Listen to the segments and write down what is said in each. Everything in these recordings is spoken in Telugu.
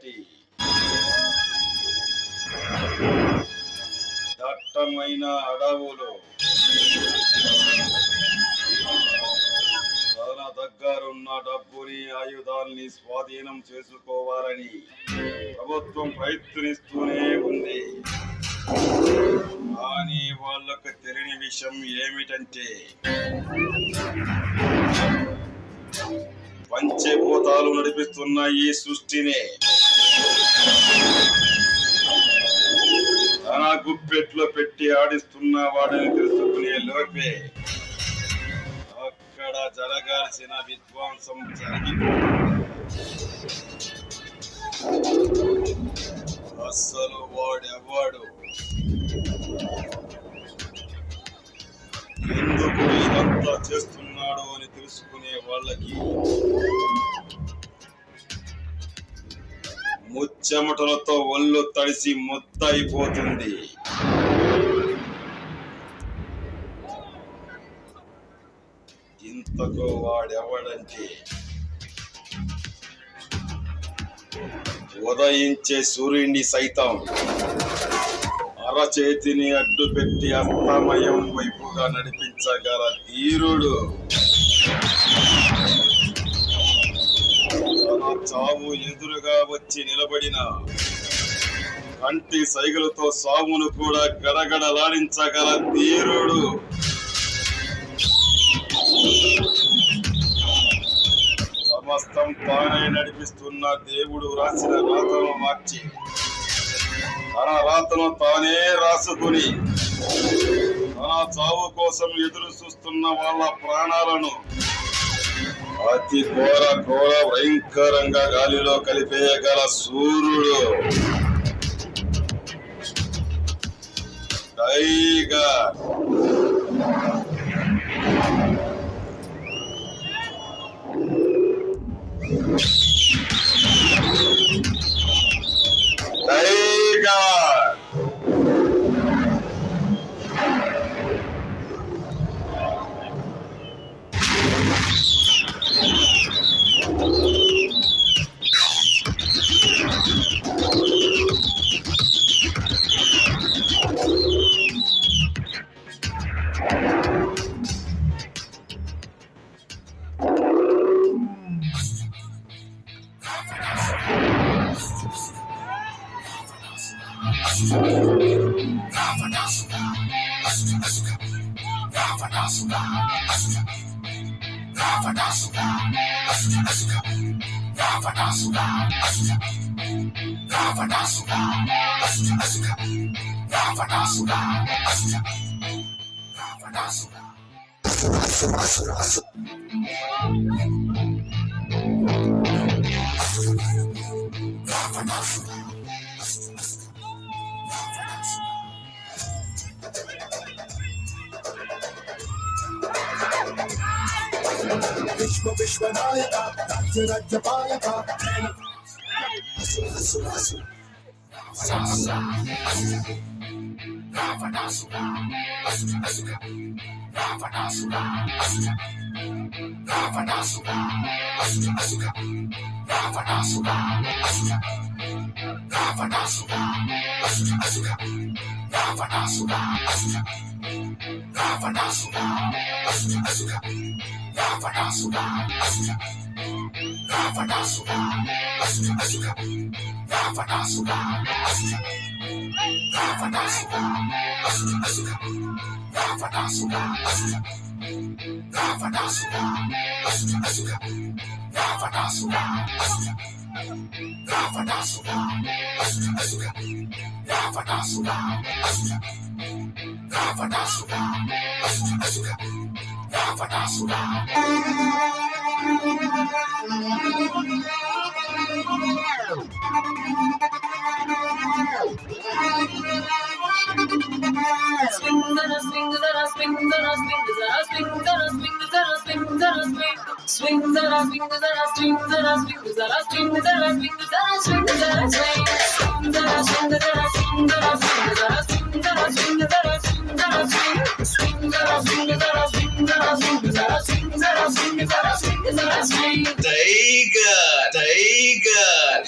చీకటి దట్టమైన అడవులు తన దగ్గరున్న డబ్బుని ఆయుధాల్ని స్వాధీనం చేసుకోవాలని ప్రభుత్వం ప్రయత్నిస్తూనే ఉంది. కానీ వాళ్ళకు తెలియని విషయం ఏమిటంటే పంచభూతాలు నడిపిస్తున్న ఈ సృష్టిని తన గుప్పెట్లో పెట్టి ఆడిస్తున్న వాడిని తెలుసుకునే లోపే అక్కడ జరగాల్సిన విధ్వంసం అస్సలు వాడెవ్వడు, ఎందుకు ఇదంతా చేస్తున్నాడు అని తెలుసుకునే వాళ్ళకి ముచ్చెమటలతో ఒళ్ళు తడిసి ముద్దయిపోతుంది. ఇంతకు వాడెవడంటే ఉదయించే సూర్యుడిని సైతం అరచేతిని అడ్డు పెట్టి అస్తమయం వైపుగా నడిపించగల ధీరుడు. తన చావు ఎదురుగా వచ్చి నిలబడిన కంటి సైగలతో సావును కూడా గడగడలాడించగల ధీరుడు. సమస్తం తానే నడిపిస్తున్న దేవుడు రాసిన రాతను మార్చి తన రాతను తానే రాసుకుని తన చావు కోసం ఎదురు చూస్తున్న వాళ్ళ ప్రాణాలను అతి ఘోర భయంకరంగా గాలిలో కలిపేయగల సూర్యుడు టైగర్. విశ్వనాయక రాజ్యపాలక టైగర్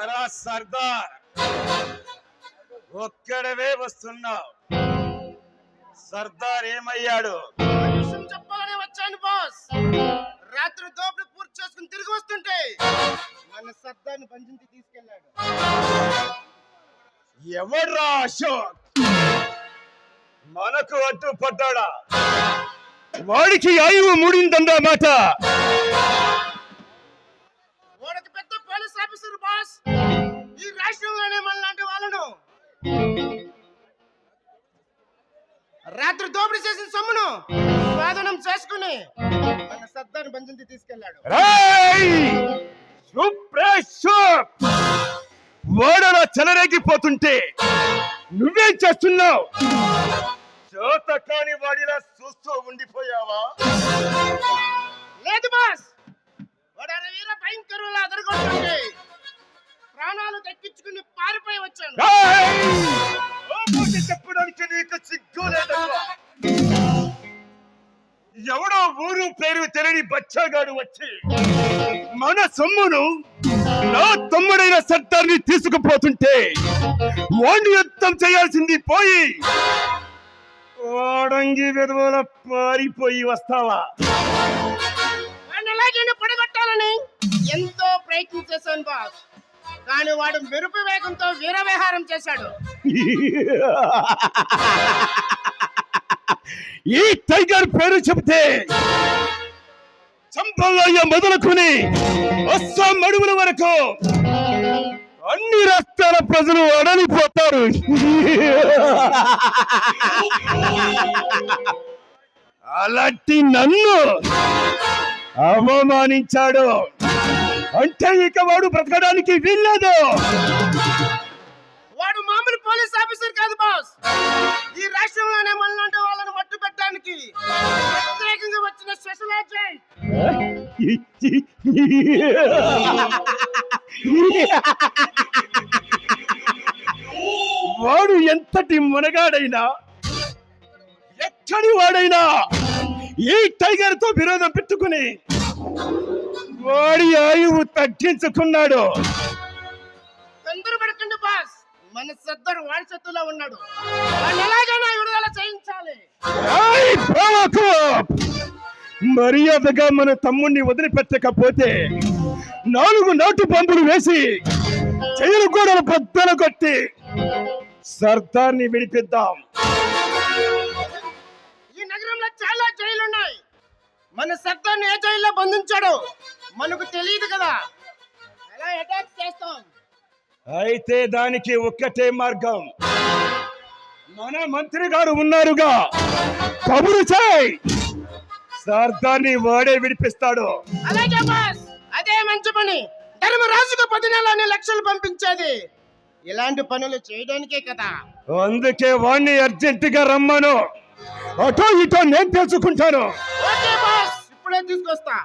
ఎరా సర్దార్, ఒక్కడవే వస్తున్నావు. సర్దార్ ఏమయ్యాడు? విషయం చెప్పాలని వచ్చాను బాస్. రాత్రి దోపిడి పూర్తి చేసుకుని తిరిగి వస్తుంటే మన సర్దార్ని బంధించి తీసుకెళ్ళాడు. ఎవడ్రా అశోక్? మనకు అడ్డుపడ్డాడా? వాడికి ఆయువు ముడిందన్నమాట. వాడికి పెద్ద పోలీస్ ఆఫీసర్ బాస్. ఈ రాష్ట్రంలోనే మనలాంటి వాళ్ళను రాత్రి దోపిడీ చేసిన సొమ్మును స్వాధీనం చేసుకుని మన సర్దార్ని బంధించి తీసుకెళ్ళాడు. వాడలా చెలరేగిపోతుంటే నువ్వేం చేస్తున్నావు? చేత కాని వాడిలా చూస్తూ ఉండిపోయావా? లేదు బాస్, వాడు వీర భయంకరులా అదరగొట్టుంటే ప్రాణాలు దక్కించుకుని పారిపోయి వచ్చాను. చెప్పడానికి నీకు సిగ్గు లేదమ్మా. ఎవడో ఊరు పేరు తెలియని బచ్చాగాడు వచ్చి మన సొమ్మును నా తమ్ముడైన సర్దార్ని తీసుకుపోతుంటే వాడిని యుద్ధం చేయాల్సింది పోయి వాడంగి విధవల పారిపోయి వస్తావా? వాడిని ఎలాగైనా పడగొట్టాలని ఎంతో ప్రయత్నం చేశాను బాస్. కానీ వాడు మెరుపు వేగంతో వీరవిహారం చేశాడు. ఈ టైగర్ పేరు చెబితే చంపలయ్య మొదలుకుని అస్సాం అడుగుల వరకు అన్ని రాష్ట్రాల ప్రజలు అడలిపోతారు. అలాంటి నన్ను అవమానించాడు అంటే ఇక వాడు బ్రతకడానికి వీల్లేదు. వాడు మామూలు పోలీస్ ఆఫీసర్ కాదు బాస్. ఈ రాష్ట్రంలోనే మనలాంటి వాళ్ళని మట్టు పెట్టడానికి ప్రత్యేకంగా వచ్చిన స్పెషల్ ఏజెంట్. వాడు ఎంతటి మునగాడైనా ఎక్కడి వాడైనా ఈ టైగర్ తో విరోధం పెట్టుకుని వాడి ఆయువు తగ్గించుకున్నాడు. తొందరపడకండి బాస్, మన సర్దార్ వారసత్తులో ఉన్నాడు. వాడిని ఎలాగైనా విడుదల చేయించాలి. మర్యాదగా మన తమ్ముణ్ణి వదిలిపెట్టకపోతే 4 నాటు బాంబులు వేసి చెయ్యలు కూడా బద్దలు కొట్టి సర్దార్ని విడిపిద్దాం. ఈ నగరంలో చాలా జైలు ఉన్నాయి. మన సర్దార్ని ఏ జైల్లో బంధించాడు మనకు తెలియదు కదా. ఎలా అటాక్ చేస్తాం? అయితే దానికి ఒక్కటే మార్గం. మన మంత్రి గారు ఉన్నారుగా, కబురు చేయి, సర్దార్ని వాడే విడిపిస్తాడు. అలాగే బాస్, అదే మంచి పని. ధర్మరాజుకు 10 నెలలని లక్షలు పంపించేది ఇలాంటి పనులు చేయడానికే కదా. అందుకే వాణ్ణి అర్జెంటుగా రమ్మను. అటో ఇటో నేను తెలుసుకుంటాను. ఓకే బాస్, ఇప్పుడే తీసుకొస్తా.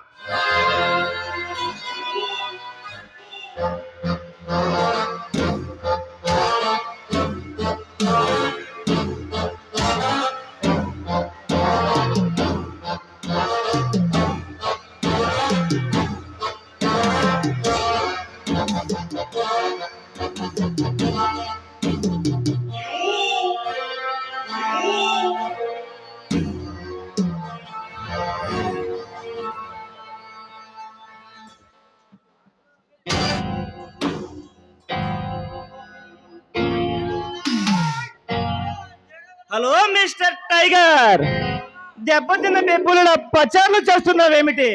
హలో మిస్టర్ టైగర్, దెబ్బతిన్న బెబ్బుల పచారులు చేస్తున్నావేమిటి?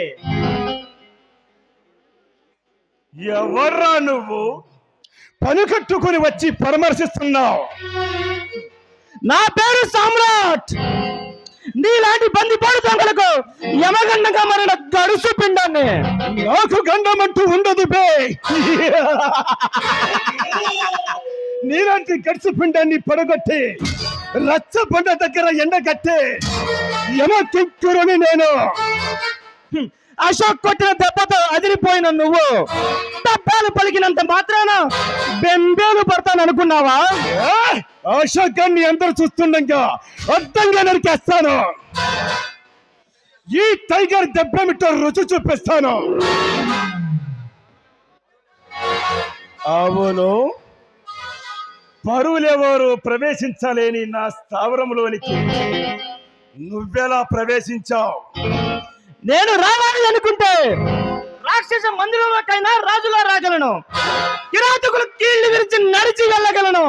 ఎవర్రా నువ్వు? పని కట్టుకుని వచ్చి పరామర్శిస్తున్నావు? నా పేరు సామ్రాట్. నీలాంటి బందిపోడు దొంగలకు యమగండంగా మరణ గడుసు పిండాన్ని. నాకు గండమంటూ ఉండదు బే. నీలాంటి గడుసు పిండాన్ని పడగొట్టి రచ్చబండ దగ్గర ఎండగట్టి యమ కింకురుని నేను. అశోక్ కొట్టిన దెబ్బతో అదిరిపోయిన నువ్వు అబద్ధాలు పలికినంత మాత్రాన బెంబేలు పడతాను అనుకున్నావా? ఆశాకాన్ని అందరూ చూస్తుండగా అర్థంగా నరికేస్తాను. ఈ టైగర్ దెబ్బమిటో రుచి చూపిస్తాను. అవును, పరువులెవరు ప్రవేశించలేని నా స్థావరంలోనికి నువ్వెలా ప్రవేశించావు? నేను రావాలి అనుకుంటే రాక్షస మందిరంలోకైనా రాజులా రాగలను, కిరాతకులు కీళ్లు విరిచి నడిచి వెళ్ళగలను.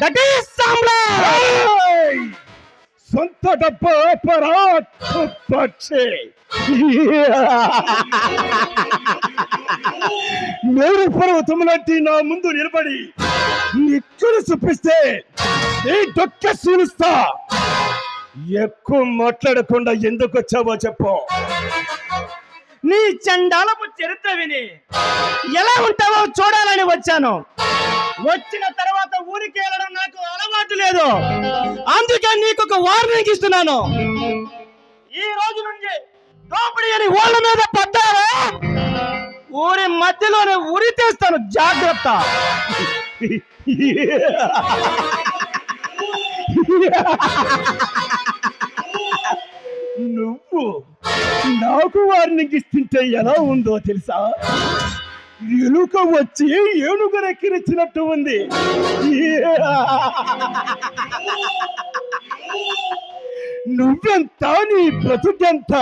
దట్ ఈస్ సామ్రాట్. సొంత డబ్బు పక్షి. మేరు పర్వతం లాంటి నా ముందు నిలబడి నిక్కులు చూపిస్తే నీ డొక్క సూలుస్తా. ఎక్కువ మాట్లాడకుండా ఎందుకు వచ్చావో చెప్పు. నీ చండాలపు చరిత్ర విని ఎలా ఉంటావో చూడాలని వచ్చాను. వచ్చిన తర్వాత ఊరికి వెళ్ళడం నాకు అలవాటు లేదు, అందుకే నీకు ఒక వార్నింగ్ ఇస్తున్నాను. ఈ రోజు నుంచి దోపిడీ అని వాళ్ళ మీద పడ్డారా ఊరి మధ్యలోనే ఉరి తీస్తాను, జాగ్రత్త. నువ్వు నాకు వార్నింగ్ ఇస్తుంటే ఎలా ఉందో తెలుసా? ఎలుక వచ్చి ఏనుగురెక్కిరిచ్చినట్టు ఉంది. నువ్వెంత, నీ బ్రతుకెంత?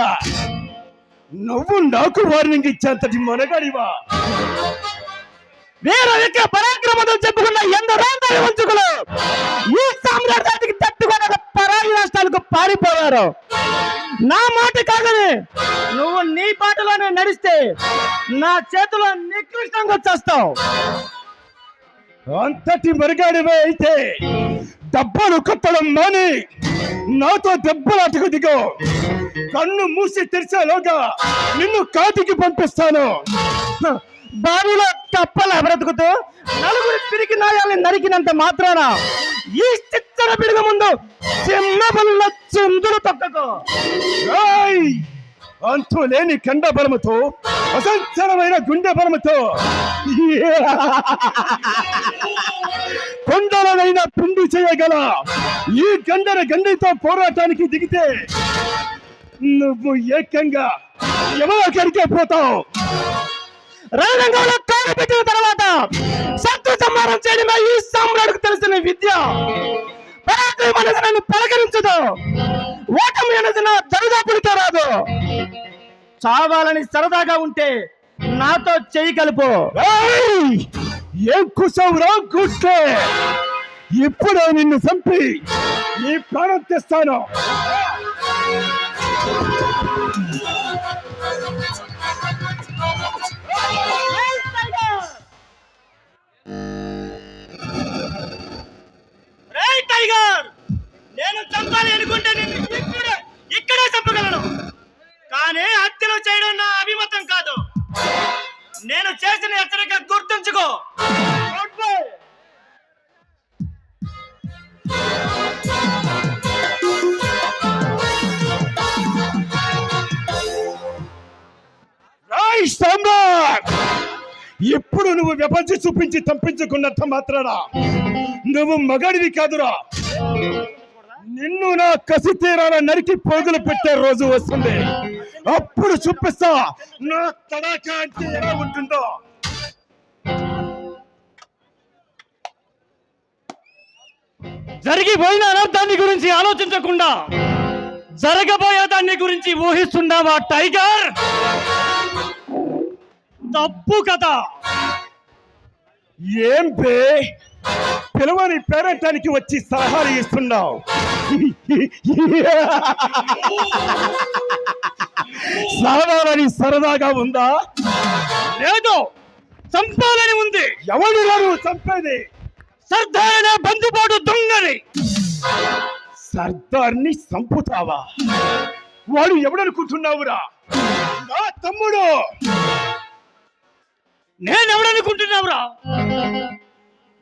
నువ్వు నాకు వార్నింగ్ ఇచ్చేంతటి మనగాడివా? వీర విక్ర పరాక్రమతో చెప్పుకున్న ఎందరో వంచుకులు ఈ సామ్రాజ్యానికి తట్టుకున్న పరాయి రాష్ట్రాలకు పారిపోయారు. నా మాట కాదని నువ్వు నీ పాటలోనే నడిస్తే నా చేతిలో నికృష్టంగా వచ్చేస్తావు. అంతటి మరిగాడివే అయితే డబ్బాలు కట్టడం మాని నాతో దెబ్బలాటకు దిగో. కన్ను మూసి తెరిచేలోగా నిన్ను కాటికి పంపిస్తాను. బావిలో కప్పల బ్రతుకుతూ నలుగురు పిరికి నాయాల్ని నరికినంత మాత్రాన ఈ చిత్తర పిడుగు ముందు చిన్న బల్ల చిందులు తొక్కకు. అంతు లేని కండ బలముతో, అసంచలమైన గుండె బలముతో కొండలనైనా పిండి చేయగల ఈ గండితో పోరాటానికి దిగితే నువ్వు ఏకంగా ఎవరికే పోతావు. రణరంగంలో కాలు పెట్టిన తర్వాత శత్రు సంహారం చేయడమే ఈ సామ్రాట్కు తెలిసిన విద్య. పరాక్రమం అనేది నన్ను పలకరించదు, ఓటమి అనేది నా దరిదాపులతో రాదు. చావాలని సరదాగా ఉంటే నాతో చెయ్యి కలుపు. ఏం కుసవురా కూర్చే, ఇప్పుడే నిన్ను చంపి నీ ప్రాణం తెస్తాను. టైగర్, నేను చంపాలి అనుకుంటే నేను ఇక్కడే చంపగలను, కానీ హత్యలు చేయడం నా అభిమతం కాదు. నేను చేసిన హెచ్చరిక గుర్తుంచుకో. సామ్రాట్, ఇప్పుడు నువ్వు విపంచి చూపించి తప్పించుకున్నంత మాత్రాన నువ్వు మగాడివి కాదురా. నిన్ను నా కసి తీరాల నరికి పోగులు పెట్టే రోజు వస్తుంది. అప్పుడు చూపిస్తా నా తడాక అంటే ఎలా ఉంటుందో. జరిగిపోయిన అనర్థాన్ని గురించి ఆలోచించకుండా జరగబోయే దాన్ని గురించి ఊహిస్తున్నావా టైగర్? తప్పు కదా. ఏం పే పిలవని పేరంటానికి వచ్చి సలహాలు ఇస్తున్నావు? సావాలని సరదాగా ఉందా? లేదు, చంపాలని ఉంది. ఎవరు నువ్వు చంపేది? సర్దారైన బందుబాటు దొంగని. సర్దార్ని చంపుతావా? వాడు ఎవడనుకుంటున్నావురా? నా తమ్ముడు. నేనెవడనుకుంటున్నావురా?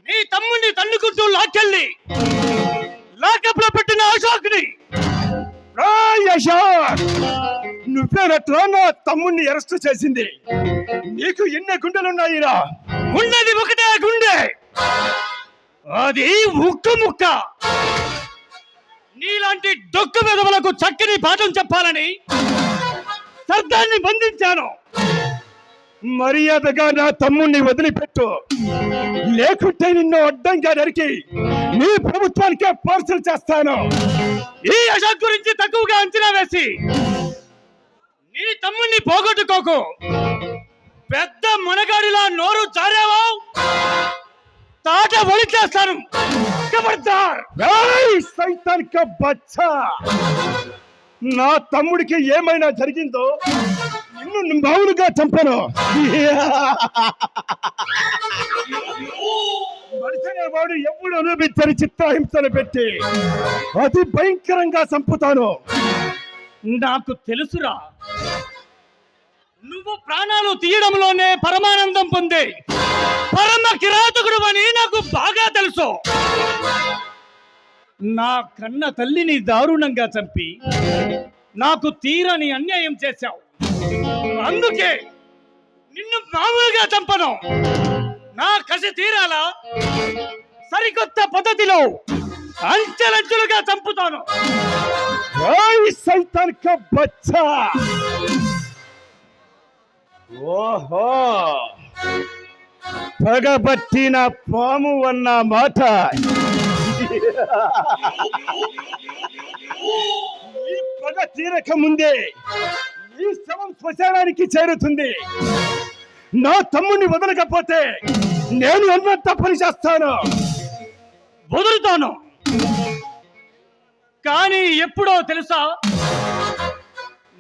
నీ తమ్ముడిని తన్నుకుంటూ లాక్కెళ్ళి లాకప్ లో పెట్టిన అశోక్ని. అశోక్, నువ్వేనట్రా నా తమ్ముడిని అరెస్ట్ చేసింది? నీకు ఎన్ని గుండెలున్నాయిరా? ఉన్నది ఒకటే గుండె, అది ఉక్కు ముక్క. నీలాంటి డొక్కు వెధవలకు చక్కని పాఠం చెప్పాలని సర్దాన్ని బంధించాను. మర్యాదగా నా తమ్ముణ్ణి వదిలిపెట్టు, లేకుంటే నిన్ను అడ్డంగా నరికి నీ ప్రభుత్వానికే పార్సల్ చేస్తాను. ఈ అశాక్ గురించి తక్కువగా అంచనా వేసి నీ తమ్ముణ్ణి పోగొట్టుకోకు. పెద్ద మునగాడిలా నోరు జారావా తాట ఒలిచేస్తాను. ఖబర్దార్! ఏయ్ సైతాన్ కా బచ్చా! నా తమ్ముడికి ఏమైనా జరిగిందో నిన్ను మామూలుగా చంపను. మనిషినే వాడు ఎప్పుడు అనుభవించని చిత్రహింసను పెట్టి అతి భయంకరంగా చంపుతాను. నాకు తెలుసురా, నువ్వు ప్రాణాలు తీయడంలోనే పరమానందం పొందే పరమ కిరాతకుడు అని నాకు బాగా తెలుసు. నా కన్న తల్లిని దారుణంగా చంపి నాకు తీరని అన్యాయం చేశావు. అందుకే నిన్ను మామూలుగా చంపను. నా కసి తీరాలా సరికొత్త పద్ధతిలో అంచెలంచెలుగా చంపుతాను. సైతాన్ కా బచ్చా! ఓహో, పగబట్టిన పాము అన్న మాట. ఈ పగ తీరక ముందే ఈ శవం శ్మశానానికి చేరుతుంది. నా తమ్ముడిని వదలకపోతే నేను అన్నంత పని చేస్తాను. వదులుతాను, కానీ ఎప్పుడో తెలుసా?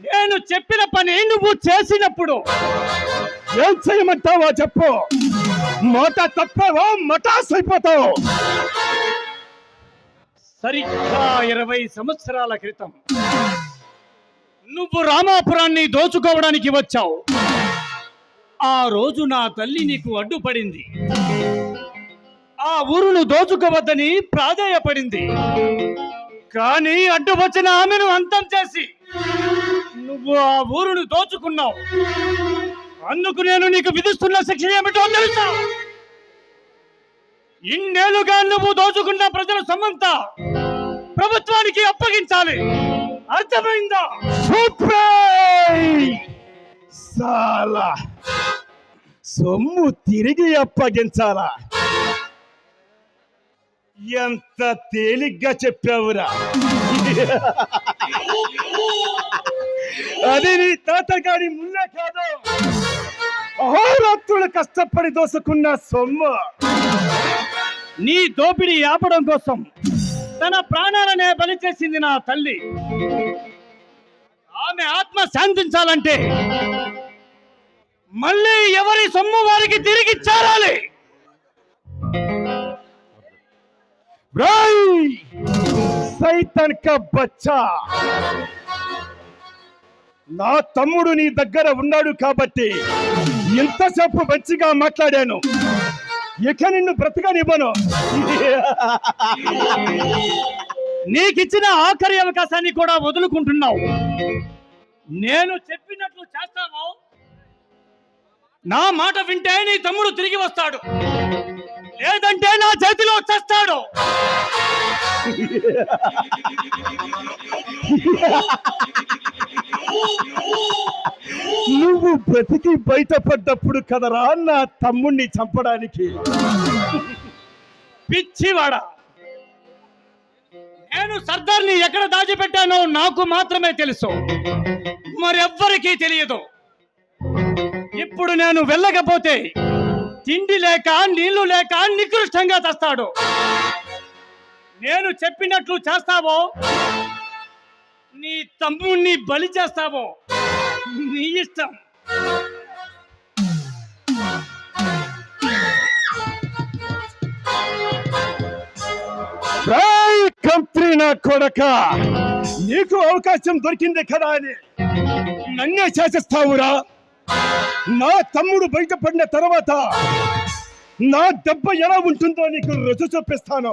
నేను చెప్పిన పని నువ్వు చేసినప్పుడు. ఏం చేయమంటావా చెప్పు. మాట తప్పావా మటాస్ అయిపోతావు. సరిగ్గా 20 సంవత్సరాల క్రితం నువ్వు రామాపురాన్ని దోచుకోవడానికి వచ్చావు. ఆ రోజు నా తల్లి నీకు అడ్డుపడింది. ఆ ఊరును దోచుకోవద్దని ప్రాధేయపడింది. కానీ అడ్డు వచ్చిన ఆమెను అంతం చేసి నువ్వు ఆ ఊరును దోచుకున్నావు. అందుకు నేను నీకు విధిస్తున్న శిక్ష ఏమిటో తెలుసా? ఇన్నేళ్లుగా నువ్వు దోచుకున్న ప్రజల సొమ్మంతా ప్రభుత్వానికి అప్పగించాలి. అర్థమైందా? సాలా సొమ్ము తిరిగి అప్పగించాలా? ఎంత తేలిగ్గా చెప్పావురా. అది నీ తాతగారి ముల్లే కాదు, అహోరాత్రులు కష్టపడి దోసుకున్న సొమ్ము. నీ దోపిడీ ఆపడం కోసం తన ప్రాణాలనే బలి చేసింది నా తల్లి. ఆమె ఆత్మ శాంతించాలంటే మళ్ళీ ఎవరి సొమ్ము వారికి తిరిగి చేరాలి. సైతాన్ కా బచ్చా! నా తమ్ముడు నీ దగ్గర ఉన్నాడు కాబట్టి ఇంతసేపు మంచిగా మాట్లాడాను. ఇక నిన్ను బ్రతకనివ్వను. నీకిచ్చిన ఆఖరి అవకాశాన్ని కూడా వదులుకుంటున్నావు. నేను చెప్పినట్లు చేస్తావో నా మాట వింటే నీ తమ్ముడు తిరిగి వస్తాడు, లేదంటే నా చేతిలో చస్తాడు. నువ్వు బ్రతికి బయటపడ్డప్పుడు కదరా నా తమ్ముణ్ణి చంపడానికి. పిచ్చివాడా, నేను సర్దార్ని ఎక్కడ దాచిపెట్టానో నాకు మాత్రమే తెలుసు, మరెవ్వరికీ తెలియదు. ఇప్పుడు నేను వెళ్ళకపోతే తిండి లేక నీళ్లు లేక నికృష్టంగా చస్తాడు. నేను చెప్పినట్లు చేస్తావో నీ తమ్ముణ్ణి బలి చేస్తావో నీ ఇష్టం. కంత్రి నా కొడక, నీకు అవకాశం దొరికింది కదా అని నన్నే చేసేస్తావురా. నా తమ్ముడు బయటపడిన తర్వాత నా దెబ్బ ఎలా ఉంటుందో నీకు రుచి చూపిస్తాను.